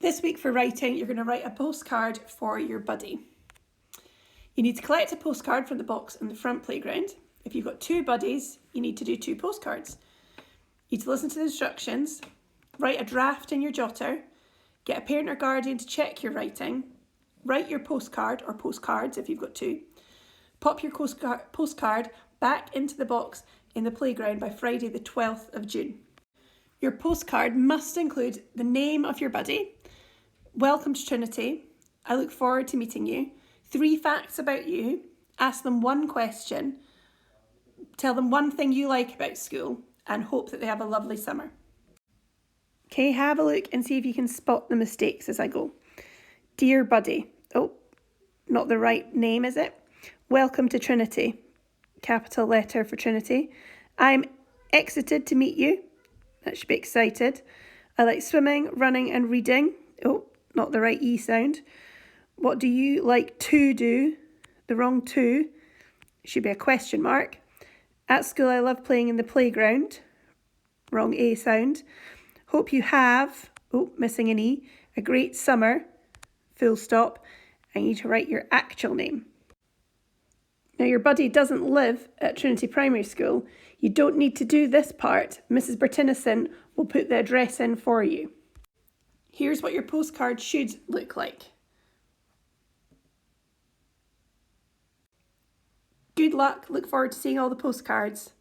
This week for writing, you're going to write a postcard for your buddy. You need to collect a postcard from the box in the front playground. If you've got 2 buddies, you need to do 2 postcards. You need to listen to the instructions, write a draft in your jotter, get a parent or guardian to check your writing, write your postcard or postcards if you've got 2, pop your postcard back into the box in the playground by Friday the 12th of June. Your postcard must include the name of your buddy, welcome to Trinity, I look forward to meeting you, 3 facts about you, ask them 1 question, tell them 1 thing you like about school, and hope that they have a lovely summer. Okay, have a look and see if you can spot the mistakes as I go. Dear buddy, oh, not the right name, is it? Welcome to Trinity, capital letter for Trinity. I'm excited to meet you. That should be excited. I like swimming, running and reading. Oh, not the right E sound. What do you like to do? The wrong to. Should be a question mark. At school I love playing in the playground. Wrong A sound. Hope you have, oh, missing an E, a great summer. Full stop. I need to write your actual name. Now your buddy doesn't live at Trinity Primary School. You don't need to do this part. Mrs. Bertinison will put the address in for you. Here's what your postcard should look like. Good luck. Look forward to seeing all the postcards.